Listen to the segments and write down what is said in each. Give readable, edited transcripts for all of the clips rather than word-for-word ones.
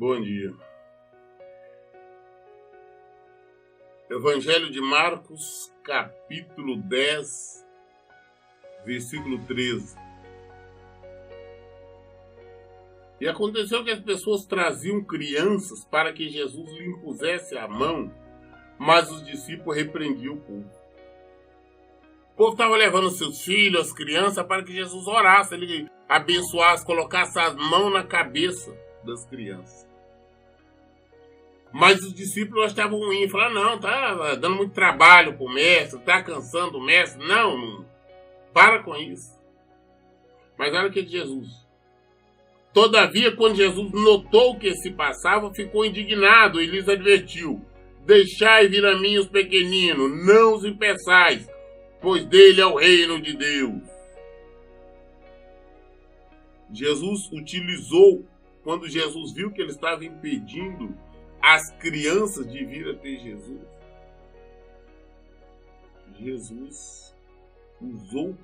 Bom dia. Evangelho de Marcos, capítulo 10, versículo 13. E aconteceu que as pessoas traziam crianças para que Jesus lhe impusesse a mão, mas os discípulos repreendiam o povo. O povo estava levando seus filhos, as crianças, para que Jesus orasse, ele abençoasse, colocasse as mãos na cabeça das crianças. Mas os discípulos estavam ruins, falaram, não, tá dando muito trabalho pro mestre, tá cansando o mestre. Não, para com isso. Mas olha o que Jesus. Todavia, quando Jesus notou o que se passava, ficou indignado e lhes advertiu: deixai vir a mim os pequeninos, não os impeçais, pois dele é o reino de Deus. Jesus utilizou, quando Jesus viu que ele estava impedindo as crianças de vir até Jesus, Jesus usou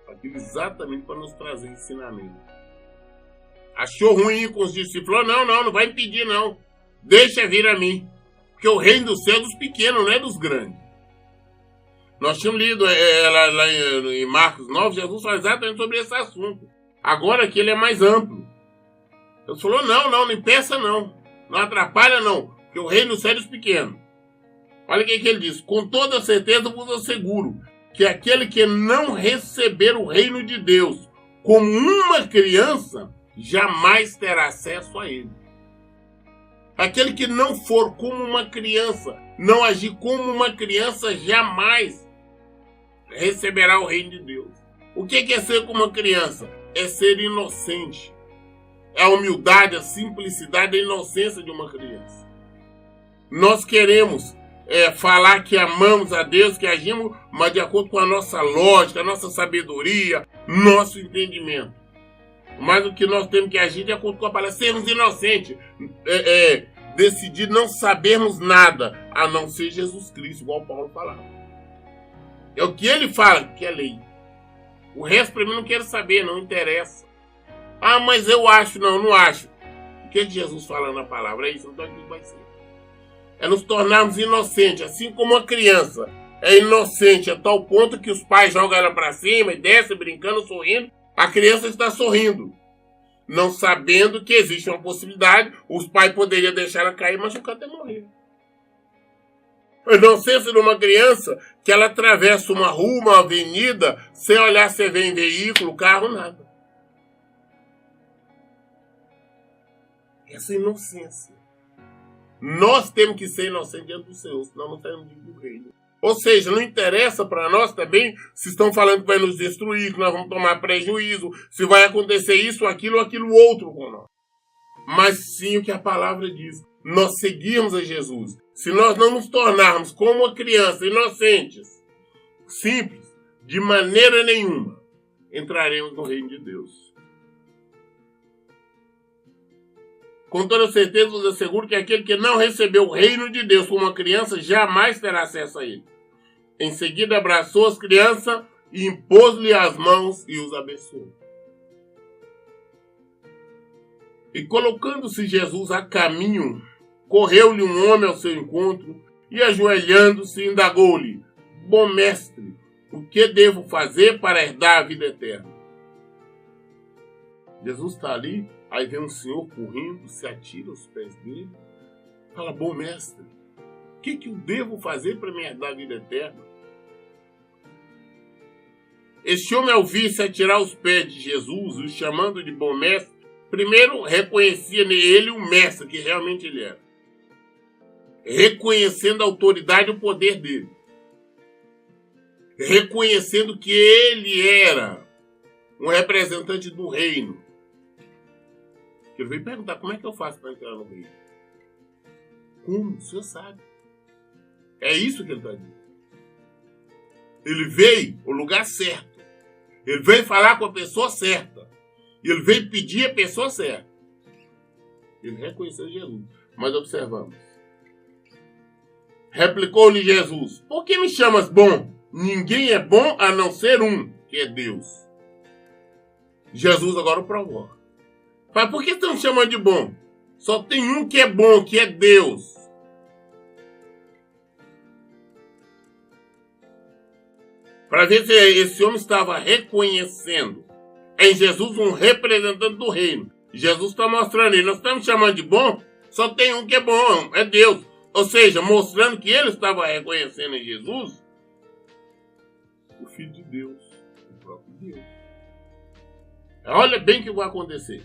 aquilo exatamente para nos trazer ensinamento. Achou ruim com os discípulos? Não vai impedir não. Deixa vir a mim. Porque o reino do céu é dos pequenos, não é dos grandes. Nós tínhamos lido lá em Marcos 9, Jesus fala exatamente sobre esse assunto. Agora que ele é mais amplo. Jesus falou, não impeça não. Não atrapalha não, porque o reino do céu é dos pequenos. Olha o que ele diz. Com toda certeza vos asseguro que aquele que não receber o reino de Deus como uma criança, jamais terá acesso a ele. Aquele que não for como uma criança, não agir como uma criança, jamais receberá o reino de Deus. O que é ser como uma criança? É ser inocente. É a humildade, a simplicidade, a inocência de uma criança. Nós queremos falar que amamos a Deus, que agimos, mas de acordo com a nossa lógica, a nossa sabedoria, nosso entendimento. Mas o que nós temos que agir de acordo com a palavra, sermos inocentes, decidir não sabermos nada, a não ser Jesus Cristo, igual Paulo falava. É o que ele fala, que é lei. O resto para mim não quero saber, não interessa. Ah, mas eu acho, não acho. O que Jesus fala na palavra? É isso, então aquilo vai ser. É nos tornarmos inocentes, assim como uma criança é inocente a tal ponto que os pais jogam ela para cima e descem brincando, sorrindo. A criança está sorrindo, não sabendo que existe uma possibilidade, os pais poderiam deixar ela cair e machucar até morrer. A inocência de uma criança que ela atravessa uma rua, uma avenida, sem olhar se vem veículo, carro, nada. Essa inocência. Nós temos que ser inocentes diante do Senhor, senão não estamos do reino. Ou seja, não interessa para nós também se estão falando que vai nos destruir, que nós vamos tomar prejuízo, se vai acontecer isso, aquilo ou aquilo outro com nós. Mas sim o que a palavra diz. Nós seguirmos a Jesus. Se nós não nos tornarmos como uma criança, inocentes, simples, de maneira nenhuma, entraremos no reino de Deus. Com toda certeza vos asseguro que aquele que não recebeu o reino de Deus como uma criança, jamais terá acesso a ele. Em seguida abraçou as crianças e impôs-lhe as mãos e os abençoou. E colocando-se Jesus a caminho, correu-lhe um homem ao seu encontro e ajoelhando-se indagou-lhe: bom mestre, o que devo fazer para herdar a vida eterna? Jesus está ali, aí vem um senhor correndo, se atira aos pés dele, fala: bom mestre, o que eu devo fazer para me herdar a vida eterna? Este homem, ao vir se atirar aos pés de Jesus, o chamando de bom mestre, primeiro reconhecia nele o mestre que realmente ele era, reconhecendo a autoridade e o poder dele, reconhecendo que ele era um representante do reino. Ele veio perguntar: como é que eu faço para entrar no reino? Como? O senhor sabe. É isso que ele está dizendo. Ele veio ao lugar certo. Ele veio falar com a pessoa certa. Ele veio pedir a pessoa certa. Ele reconheceu Jesus. Mas observamos. Replicou-lhe Jesus: por que me chamas bom? Ninguém é bom a não ser um, que é Deus. Jesus agora o provoca. Mas por que estão me chamando de bom? Só tem um que é bom, que é Deus. Para ver se esse homem estava reconhecendo em Jesus um representante do reino. Jesus está mostrando ele. Nós estamos chamando de bom, só tem um que é bom, é Deus. Ou seja, mostrando que ele estava reconhecendo em Jesus o Filho de Deus, o próprio Deus. Olha bem o que vai acontecer.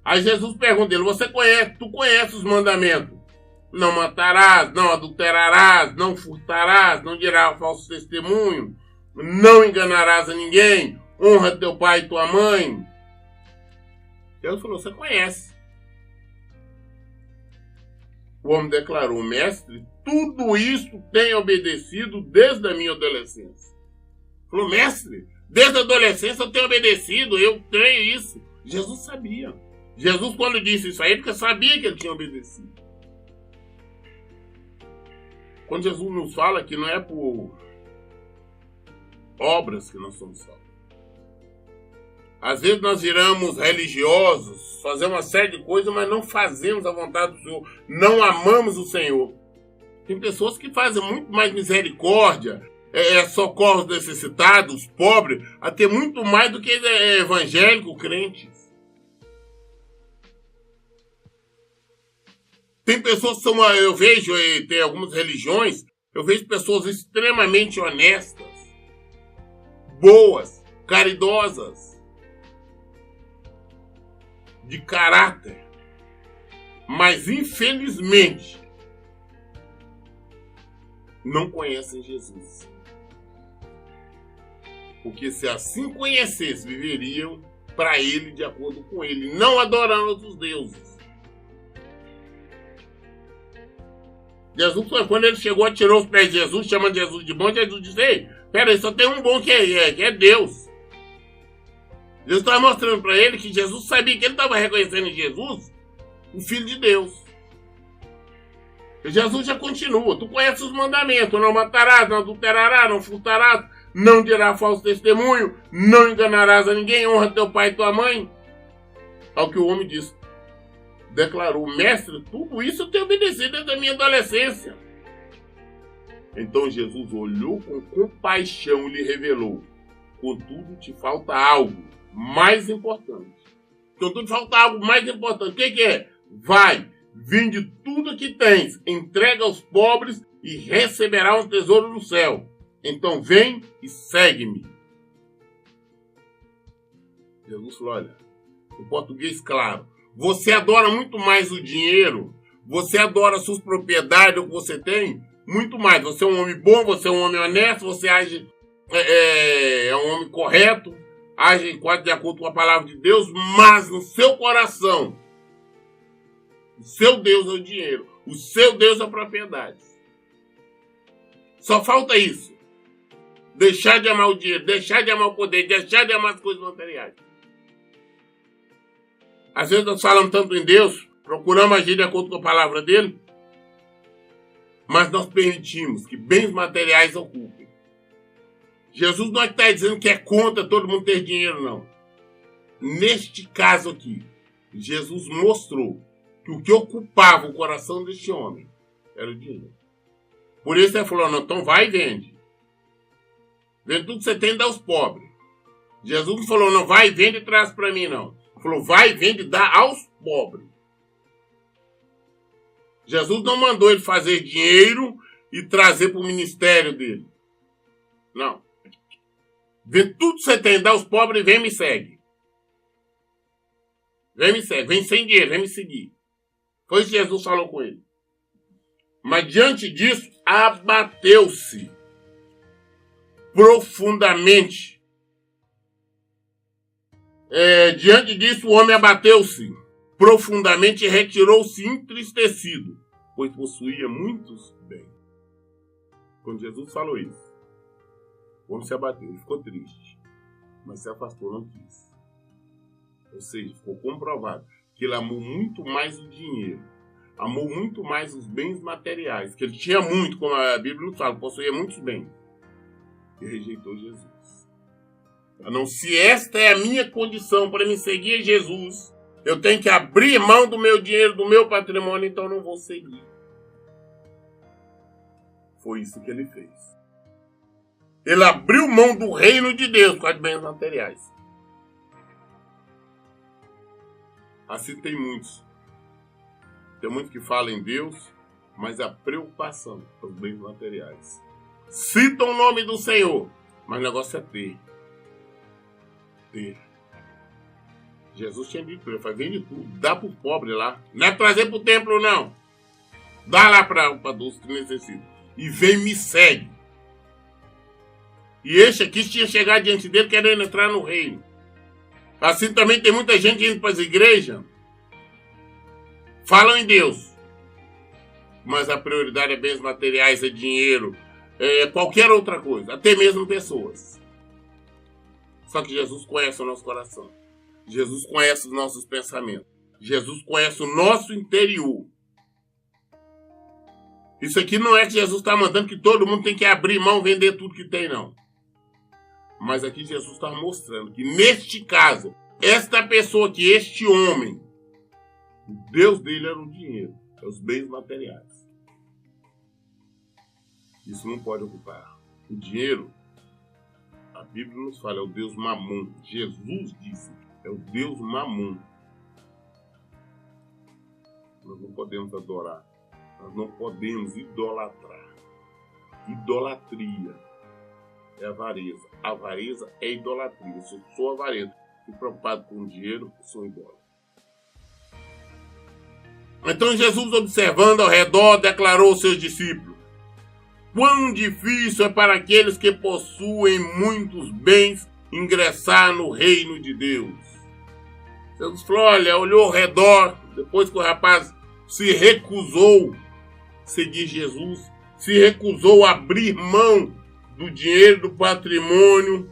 Aí Jesus pergunta ele, tu conhece os mandamentos? Não matarás, não adulterarás, não furtarás, não dirás falso testemunho, não enganarás a ninguém, honra teu pai e tua mãe. Deus falou, você conhece. O homem declarou, mestre, tudo isso tenho obedecido desde a minha adolescência. Falou, mestre, desde a adolescência eu tenho obedecido, eu tenho isso. Jesus sabia. Jesus, quando disse isso aí, porque sabia que ele tinha obedecido. Quando Jesus nos fala que não é por obras que nós somos salvos. Às vezes nós viramos religiosos, fazemos uma série de coisas, mas não fazemos a vontade do Senhor, não amamos o Senhor. Tem pessoas que fazem muito mais misericórdia, socorro os necessitados, os pobres, até muito mais do que evangélico, crentes. Tem pessoas que são, eu vejo, tem algumas religiões, eu vejo pessoas extremamente honestas, boas, caridosas, de caráter, mas infelizmente não conhecem Jesus. Porque se assim conhecessem, viveriam para ele, de acordo com ele, não adorando outros deuses. Jesus, quando ele chegou, tirou os pés de Jesus, chamando Jesus de bom, Jesus disse, ei, peraí, só tem um bom que é Deus. Jesus estava mostrando para ele que Jesus sabia que ele estava reconhecendo em Jesus o Filho de Deus. E Jesus já continua, tu conheces os mandamentos, não matarás, não adulterarás, não furtarás, não dirás falso testemunho, não enganarás a ninguém, honra teu pai e tua mãe. Ao que o homem disse, declarou, mestre, tudo isso eu tenho obedecido desde a minha adolescência. Então Jesus olhou com compaixão e lhe revelou, contudo te falta algo mais importante. Contudo falta algo mais importante. O que é? Vai, vende tudo que tens, entrega aos pobres e receberá um tesouro no céu. Então vem e segue-me. Jesus falou, olha, em português claro, você adora muito mais o dinheiro, você adora as suas propriedades, o que você tem, muito mais. Você é um homem bom, você é um homem honesto, você age, é um homem correto, age quase de acordo com a palavra de Deus, mas no seu coração, o seu Deus é o dinheiro, o seu Deus é a propriedade. Só falta isso. Deixar de amar o dinheiro, deixar de amar o poder, deixar de amar as coisas materiais. Às vezes nós falamos tanto em Deus, procuramos agir de acordo com a palavra dele, mas nós permitimos que bens materiais ocupem. Jesus não está dizendo que é contra todo mundo ter dinheiro, não. Neste caso aqui, Jesus mostrou que o que ocupava o coração deste homem era o dinheiro. Por isso ele falou, não, então vai e vende. Vende tudo que você tem e dá aos pobres. Jesus não falou, não, vai e vende e traz para mim, não. Ele falou, vai e vende e dá aos pobres. Jesus não mandou ele fazer dinheiro e trazer para o ministério dele. Não. Vende tudo que você tem e dá aos pobres e vem e me segue. Vem me segue, vem sem dinheiro, vem me seguir. Foi isso que Jesus falou com ele. Mas diante disso, abateu-se profundamente. Diante disso, o homem abateu-se profundamente e retirou-se entristecido, pois possuía muitos bens. Quando Jesus falou isso, o homem se abateu, ele ficou triste, mas se afastou, não quis. Ou seja, ficou comprovado que ele amou muito mais o dinheiro, amou muito mais os bens materiais, que ele tinha muito, como a Bíblia nos fala, possuía muitos bens, e rejeitou Jesus. Não, se esta é a minha condição para me seguir Jesus, Eu tenho que abrir mão do meu dinheiro, do meu patrimônio, então não vou seguir. Foi isso que ele fez. Ele abriu mão do reino de Deus com as bens materiais. Assim tem muitos. Tem muitos que falam em Deus, mas a preocupação com os bens materiais. Citam o nome do Senhor, mas o negócio é ter. Ter. Jesus tinha dito para ele, faz vende tudo, dá para o pobre lá. Não é trazer para o templo, não. Dá lá para os que necessitam. E vem me segue. E este aqui tinha chegado diante dele querendo entrar no reino. Assim também tem muita gente indo para as igrejas, falam em Deus, mas a prioridade é bens materiais, é dinheiro, é qualquer outra coisa, até mesmo pessoas. Só que Jesus conhece o nosso coração. Jesus conhece os nossos pensamentos. Jesus conhece o nosso interior. Isso aqui não é que Jesus está mandando que todo mundo tem que abrir mão, vender tudo que tem, não. Mas aqui Jesus está mostrando que neste caso, esta pessoa aqui, este homem, o Deus dele era o dinheiro, é os bens materiais. Isso não pode ocupar. O dinheiro, a Bíblia nos fala, é o Deus Mamon. Jesus disse, é o Deus Mamon. Nós não podemos adorar. Nós não podemos idolatrar. Idolatria é avareza. Avareza é idolatria. Se eu sou avareza, estou preocupado com o dinheiro, eu sou idólatra. Então Jesus, observando ao redor, declarou aos seus discípulos: quão difícil é para aqueles que possuem muitos bens ingressar no reino de Deus. Jesus falou, olha, olhou ao redor, depois que o rapaz se recusou a seguir Jesus, se recusou a abrir mão do dinheiro, do patrimônio,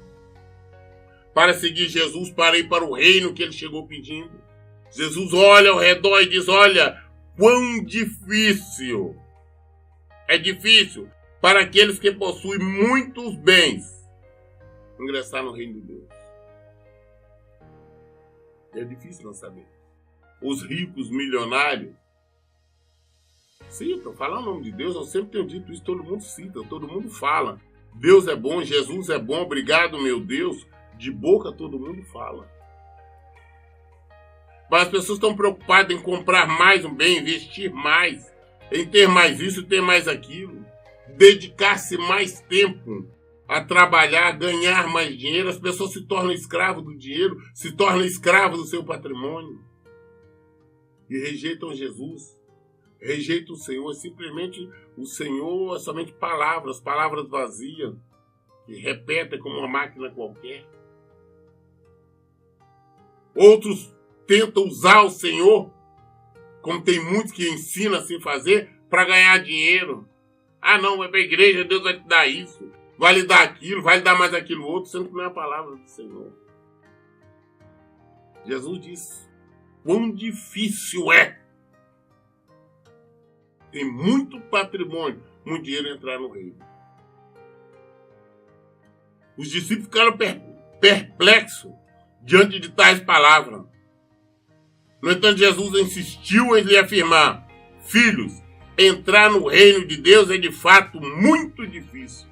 para seguir Jesus, para ir para o reino que ele chegou pedindo. Jesus olha ao redor e diz, olha, quão difícil, é difícil para aqueles que possuem muitos bens ingressar no reino de Deus. É difícil não saber. Os ricos, milionários, citam, falar o nome de Deus, eu sempre tenho dito isso, todo mundo cita, todo mundo fala. Deus é bom, Jesus é bom, obrigado meu Deus, de boca todo mundo fala. Mas as pessoas estão preocupadas em comprar mais um bem, investir mais, em ter mais isso, ter mais aquilo, dedicar-se mais tempo a trabalhar, ganhar mais dinheiro. As pessoas se tornam escravos do dinheiro, se tornam escravos do seu patrimônio e rejeitam Jesus, rejeitam o Senhor. Simplesmente o Senhor é somente palavras vazias, que repetem como uma máquina qualquer. Outros tentam usar o Senhor, como tem muitos que ensinam assim fazer, para ganhar dinheiro. Ah, não, vai para a igreja, Deus vai te dar isso, vai lhe dar aquilo, vai lhe dar mais aquilo outro, sendo que não é a palavra do Senhor. Jesus disse, quão difícil é. Tem muito patrimônio, muito dinheiro entrar no reino. Os discípulos ficaram perplexos diante de tais palavras. No entanto, Jesus insistiu em lhe afirmar, filhos, entrar no reino de Deus é de fato muito difícil.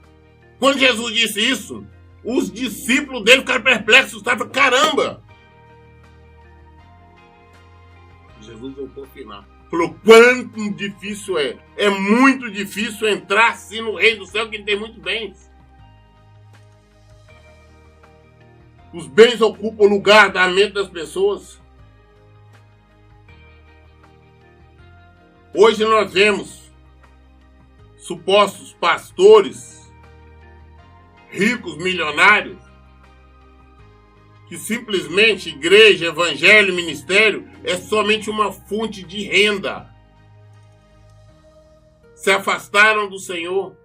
Quando Jesus disse isso, os discípulos dele ficaram perplexos, estavam, caramba! Jesus voltou a afirmar, falou, quanto difícil é. É muito difícil entrar assim no reino do céu, que tem muitos bens. Os bens ocupam o lugar da mente das pessoas. Hoje nós vemos supostos pastores, ricos, milionários, que simplesmente igreja, evangelho, ministério é somente uma fonte de renda. Se afastaram do Senhor.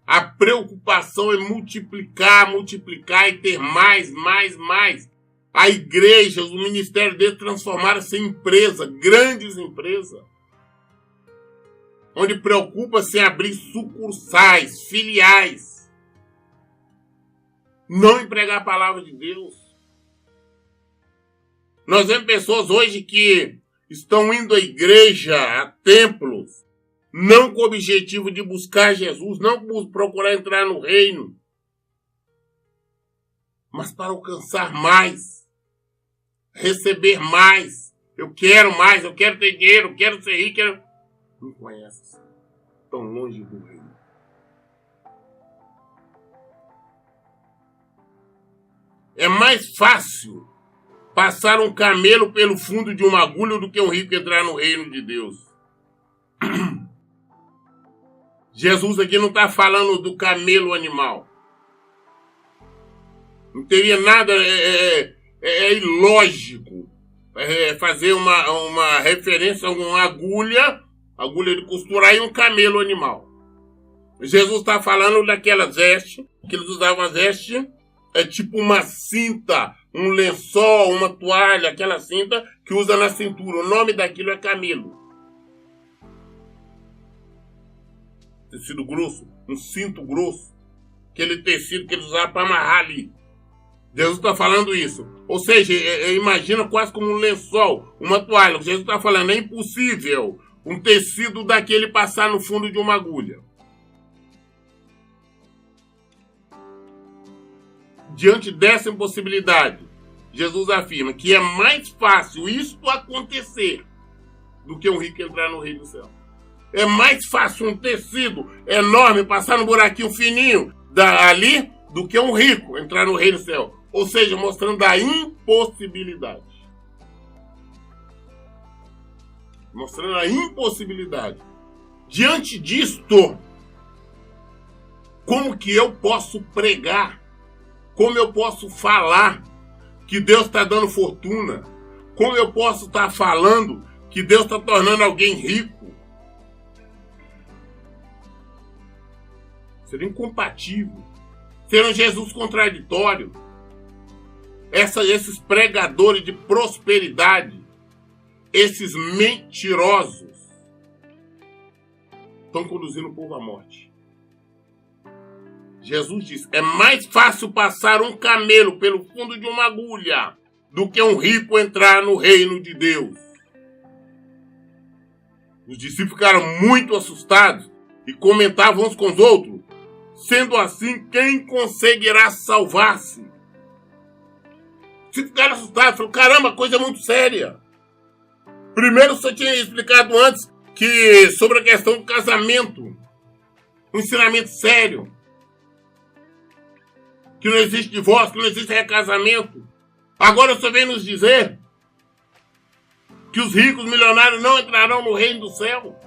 A preocupação é multiplicar e ter mais. A igreja, o ministério deles transformaram-se em empresa, grandes empresas, onde preocupa-se em abrir sucursais, filiais, não em pregar a palavra de Deus. Nós vemos pessoas hoje que estão indo à igreja, a templos, não com o objetivo de buscar Jesus, não procurar entrar no reino, mas para alcançar mais, receber mais. Eu quero mais, eu quero ter dinheiro, eu quero ser rico. Não conhece, tão longe do reino. É mais fácil passar um camelo pelo fundo de uma agulha do que um rico entrar no reino de Deus. Jesus aqui não está falando do camelo animal. Não teria nada, é ilógico fazer uma referência a uma agulha de costurar e um camelo animal. Jesus está falando daquelas vestes, que eles usavam as vestes, é tipo uma cinta, um lençol, uma toalha, aquela cinta que usa na cintura. O nome daquilo é camelo. Tecido grosso, um cinto grosso, aquele tecido que eles usavam para amarrar ali. Jesus está falando isso. Ou seja, imagina quase como um lençol, uma toalha. Jesus está falando, é impossível um tecido daquele passar no fundo de uma agulha. Diante dessa impossibilidade, Jesus afirma que é mais fácil isto acontecer do que um rico entrar no reino do céu. É mais fácil um tecido enorme passar no buraquinho fininho ali do que um rico entrar no reino do céu. Ou seja, mostrando a impossibilidade. Mostrando a impossibilidade. Diante disto, como que eu posso pregar? Como eu posso falar que Deus está dando fortuna? Como eu posso estar falando que Deus está tornando alguém rico? Seria incompatível. Seria um Jesus contraditório. Esses pregadores de prosperidade, esses mentirosos, estão conduzindo o povo à morte. Jesus diz, é mais fácil passar um camelo pelo fundo de uma agulha do que um rico entrar no reino de Deus. Os discípulos ficaram muito assustados e comentavam uns com os outros, sendo assim, quem conseguirá salvar-se? Se ficaram assustados, falaram, caramba, coisa muito séria. Primeiro, você tinha explicado antes que sobre a questão do casamento, um ensinamento sério, que não existe divórcio, que não existe recasamento. Agora você vem nos dizer que os ricos milionários não entrarão no reino do céu.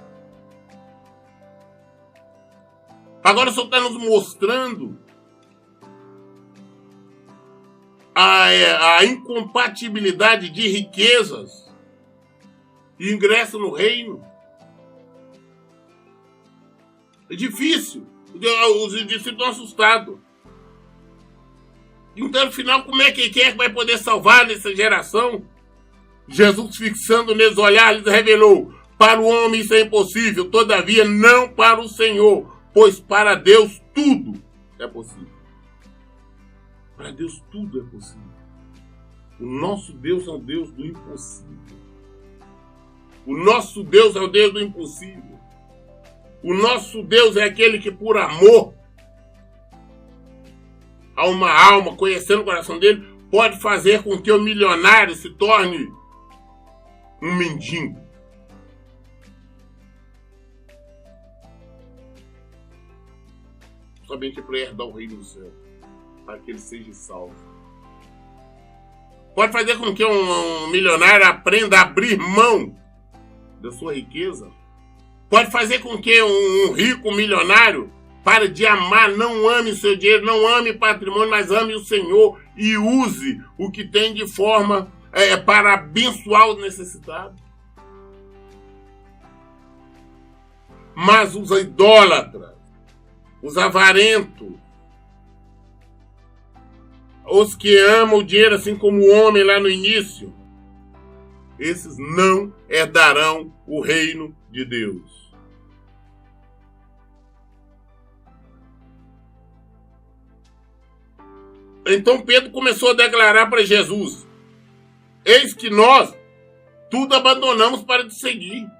Agora você está nos mostrando a incompatibilidade de riquezas e ingresso no reino. É difícil. Os discípulos estão assustados. Então, no final, como é que quem é que vai poder salvar nessa geração? Jesus, fixando neles olhar, lhes revelou, para o homem isso é impossível, todavia não para o Senhor, pois para Deus tudo é possível. Para Deus tudo é possível. O nosso Deus é o Deus do impossível. O nosso Deus é o Deus do impossível. O nosso Deus é aquele que, por amor a uma alma, conhecendo o coração dele, pode fazer com que o milionário se torne um mendigo. Somente para herdar o reino do céu, para que ele seja salvo. Pode fazer com que um milionário aprenda a abrir mão da sua riqueza. Pode fazer com que um rico milionário pare de amar, não ame o seu dinheiro, não ame patrimônio, mas ame o Senhor e use o que tem de forma para abençoar os necessitados. Mas os idólatras, os avarentos, os que amam o dinheiro assim como o homem lá no início, esses não herdarão o reino de Deus. Então Pedro começou a declarar para Jesus, Eis que nós tudo abandonamos para te seguir.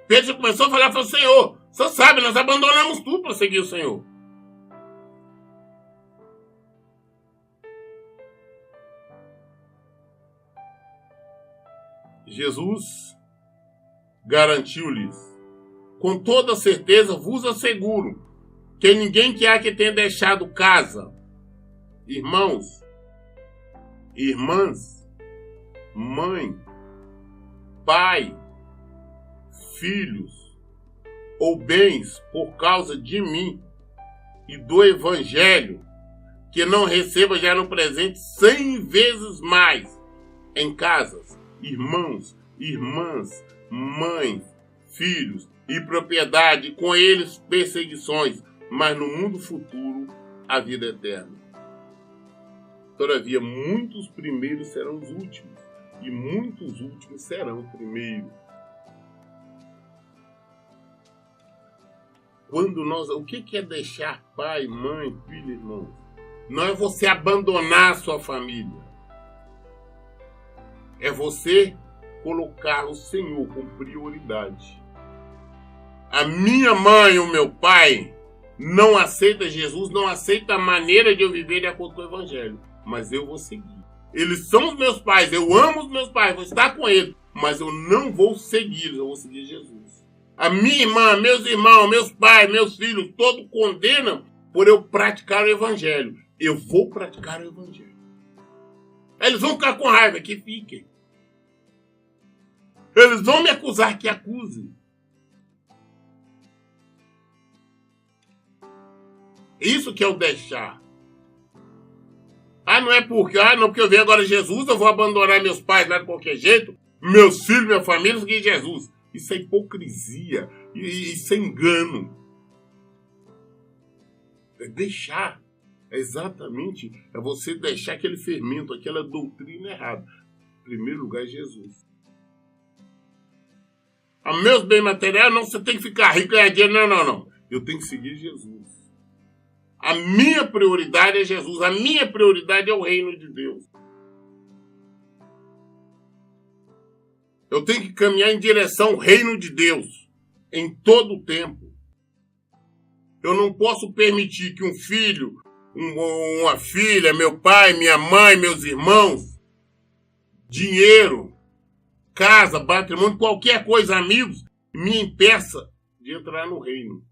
Pedro começou a falar para o Senhor. Você sabe, nós abandonamos tudo para seguir o Senhor. Jesus garantiu-lhes: com toda certeza vos asseguro que ninguém que há que tenha deixado casa, irmãos, irmãs, mãe, pai, filhos ou bens por causa de mim e do Evangelho, que não receba já no presente 100 vezes mais em casas, irmãos, irmãs, mães, filhos e propriedade, com eles perseguições, mas no mundo futuro a vida eterna. Todavia, muitos primeiros serão os últimos, e muitos últimos serão primeiros. O que é deixar pai, mãe, filho, irmão? Não é você abandonar a sua família. É você colocar o Senhor com prioridade. A minha mãe e o meu pai não aceitam Jesus, não aceitam a maneira de eu viver de acordo com o Evangelho. Mas eu vou seguir. Eles são os meus pais, eu amo os meus pais, vou estar com eles. Mas eu não vou segui-los, eu vou seguir Jesus. A minha irmã, meus irmãos, meus pais, meus filhos, todos condenam por eu praticar o Evangelho. Eu vou praticar o Evangelho. Eles vão ficar com raiva, que fiquem. Eles vão me acusar, que acusem. Isso que é o deixar. Não é porque eu vi agora Jesus, eu vou abandonar meus pais lá de qualquer jeito, meus filhos, minha família, seguir Jesus. Isso é hipocrisia, isso é engano. É deixar. Exatamente, é você deixar aquele fermento, aquela doutrina errada. Em primeiro lugar, Jesus. A meus bens materiais, não, você tem que ficar rico e ganhar dinheiro. Não. Eu tenho que seguir Jesus. A minha prioridade é Jesus. A minha prioridade é o reino de Deus. Eu tenho que caminhar em direção ao reino de Deus em todo o tempo. Eu não posso permitir que um filho, uma filha, meu pai, minha mãe, meus irmãos, dinheiro, casa, patrimônio, qualquer coisa, amigos, me impeça de entrar no reino.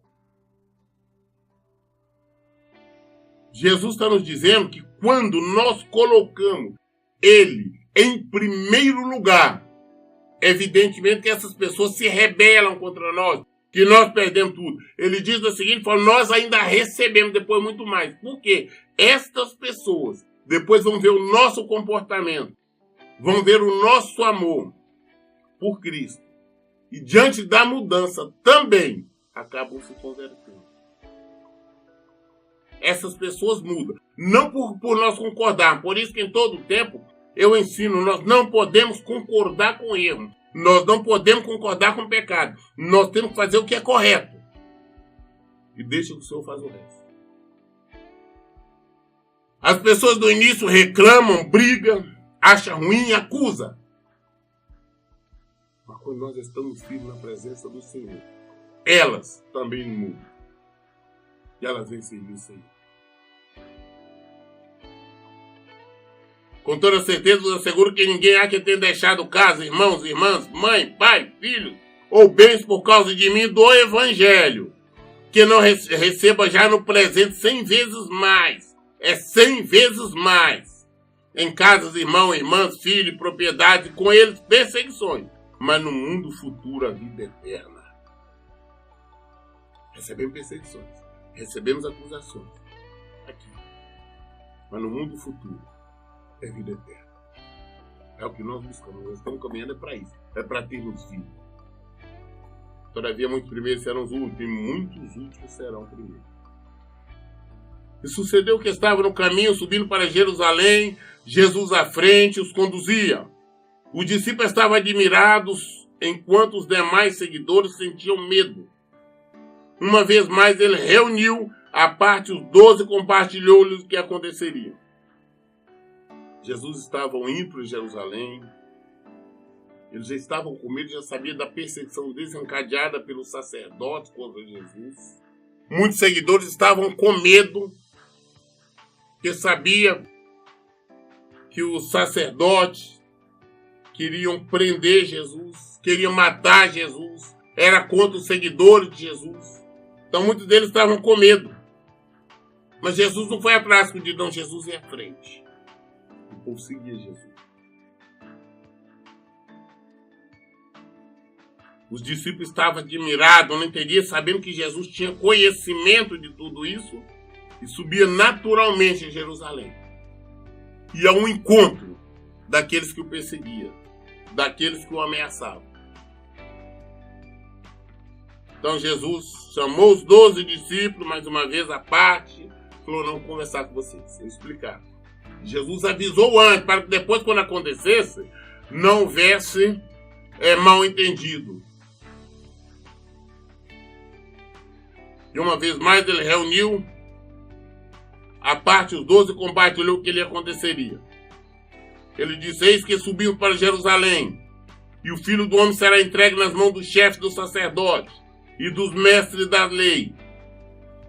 Jesus está nos dizendo que quando nós colocamos Ele em primeiro lugar, evidentemente que essas pessoas se rebelam contra nós, que nós perdemos tudo. Ele diz da seguinte forma: nós ainda recebemos depois muito mais. Por quê? Estas pessoas depois vão ver o nosso comportamento, vão ver o nosso amor por Cristo. E diante da mudança também acabam se convertendo. Essas pessoas mudam. Não por nós concordarmos. Por isso que em todo tempo eu ensino, nós não podemos concordar com erro. Nós não podemos concordar com pecado. Nós temos que fazer o que é correto. E deixa que o Senhor faz o resto. As pessoas do início reclamam, brigam, acham ruim, acusam. Mas quando nós estamos firmes na presença do Senhor, elas também mudam. E elas vêm servir o Senhor. Com toda certeza, eu asseguro que ninguém há que tenha deixado casa, irmãos, irmãs, mãe, pai, filho, ou bens por causa de mim do Evangelho, que não receba já no presente 100 vezes mais. É 100 vezes mais. Em casas, irmãos, irmãs, filhos, propriedade, com eles perseguições. Mas no mundo futuro, a vida eterna. Recebemos perseguições. Recebemos acusações. Aqui. Mas no mundo futuro, é vida eterna. É o que nós buscamos. Nós estamos caminhando para isso. É para termos vida. Todavia, muitos primeiros serão os últimos, e muitos últimos serão primeiros. E sucedeu que estava no caminho, subindo para Jerusalém, Jesus à frente os conduzia. Os discípulos estavam admirados, enquanto os demais seguidores sentiam medo. Uma vez mais, ele reuniu à parte os 12 e compartilhou-lhes o que aconteceria. Jesus estava indo para Jerusalém. Eles já estavam com medo, já sabiam da perseguição desencadeada pelos sacerdotes contra Jesus. Muitos seguidores estavam com medo, porque sabiam que os sacerdotes queriam prender Jesus, queriam matar Jesus, era contra os seguidores de Jesus. Então muitos deles estavam com medo. Mas Jesus não foi atrás, não, Jesus ia à frente. O povo seguia Jesus. Os discípulos estavam admirados, não entendiam, sabendo que Jesus tinha conhecimento de tudo isso e subia naturalmente a Jerusalém. Ia ao encontro daqueles que o perseguiam, daqueles que o ameaçavam. Então Jesus chamou os 12 discípulos, mais uma vez à parte, falou, não, vou conversar com vocês, vou explicar. Jesus avisou antes, para que depois, quando acontecesse, não houvesse mal entendido. E uma vez mais ele reuniu a parte, os 12, compartilhou o que lhe aconteceria. Ele disse, eis que subimos para Jerusalém, e o Filho do Homem será entregue nas mãos dos chefes dos sacerdotes e dos mestres da lei.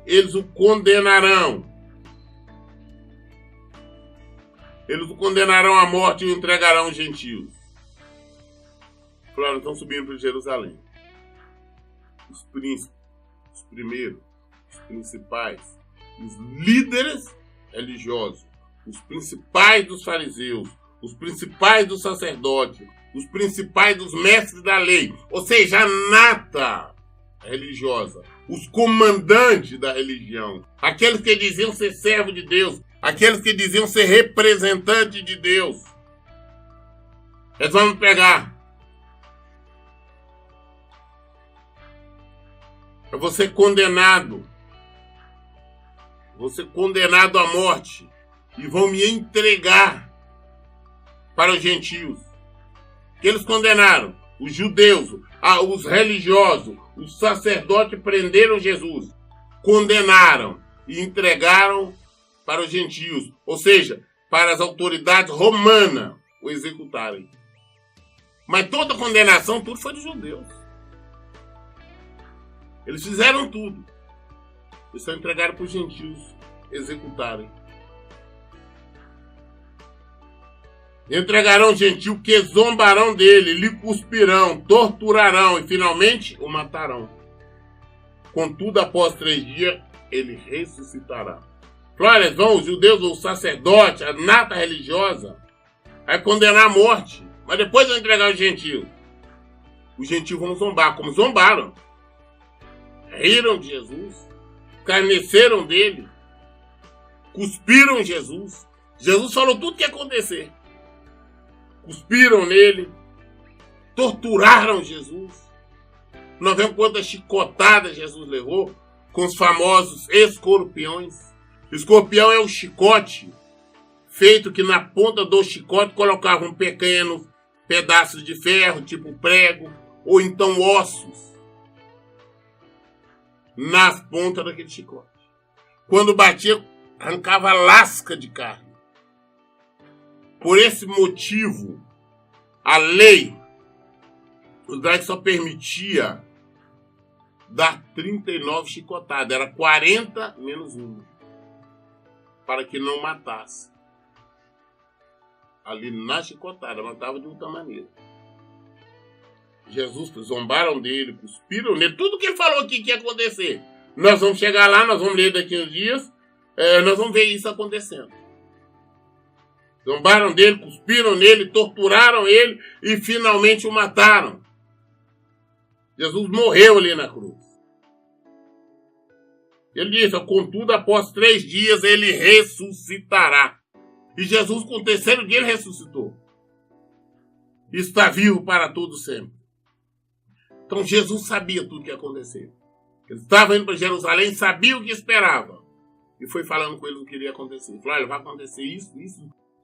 Eles o condenarão. Eles o condenarão à morte e o entregarão aos gentios. Falaram, estão subindo para Jerusalém. Os príncipes, os primeiros, os principais, os líderes religiosos, os principais dos fariseus, os principais dos sacerdotes, os principais dos mestres da lei, ou seja, a nata religiosa, os comandantes da religião, aqueles que diziam ser servo de Deus, aqueles que diziam ser representante de Deus. Eles vão me pegar. Eu vou ser condenado. Vou ser condenado à morte. E vão me entregar para os gentios. Que eles condenaram? Os judeus, os religiosos, os sacerdotes prenderam Jesus. Condenaram e entregaram para os gentios. Ou seja, para as autoridades romanas o executarem. Mas toda a condenação, tudo foi dos judeus. Eles fizeram tudo. Eles só entregaram para os gentios executarem. Entregarão os gentios que zombarão dele, lhe cuspirão, torturarão e finalmente o matarão. Contudo, após 3 dias, ele ressuscitará. Glórias vão os judeus, os sacerdotes, a nata religiosa, vai condenar a morte. Mas depois vão entregar os gentios. Os gentios vão zombar, como zombaram. Riram de Jesus, escarneceram dele, cuspiram Jesus. Jesus falou tudo o que ia acontecer. Cuspiram nele, torturaram Jesus. Nós vemos quantas chicotadas Jesus levou com os famosos escorpiões. Escorpião é o chicote feito que na ponta do chicote colocavam pequenos pedaços de ferro, tipo prego, ou então ossos nas pontas daquele chicote. Quando batia, arrancava lasca de carne. Por esse motivo, a lei judaica só permitia dar 39 chicotadas. Era 40 menos 1. Para que não matasse. Ali na chicotada, matava de outra maneira. Jesus, zombaram dele, cuspiram nele, tudo que ele falou aqui que ia acontecer. Nós vamos chegar lá, nós vamos ler daqui uns dias, nós vamos ver isso acontecendo. Zombaram dele, cuspiram nele, torturaram ele e finalmente o mataram. Jesus morreu ali na cruz. Ele disse, contudo, após 3 dias ele ressuscitará. E Jesus, com o 3º dia, ele ressuscitou. Está vivo para todo sempre. Então Jesus sabia tudo o que ia acontecer. Ele estava indo para Jerusalém, sabia o que esperava. E foi falando com ele o que iria acontecer. Ele falou, olha, vai acontecer isso.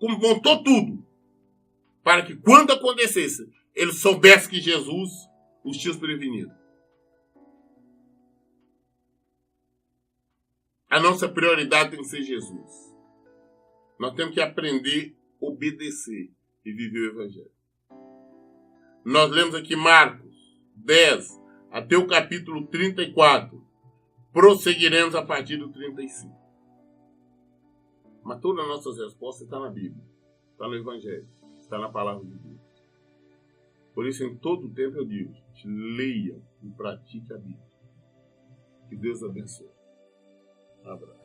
Montou tudo. Para que quando acontecesse, ele soubesse que Jesus os tinha prevenido. A nossa prioridade tem que ser Jesus. Nós temos que aprender a obedecer e viver o Evangelho. Nós lemos aqui Marcos 10, até o capítulo 34. Prosseguiremos a partir do 35. Mas todas as nossas respostas estão na Bíblia, está no Evangelho, está na palavra de Deus. Por isso, em todo o tempo eu digo, leia e pratique a Bíblia. Que Deus abençoe. Um abraço.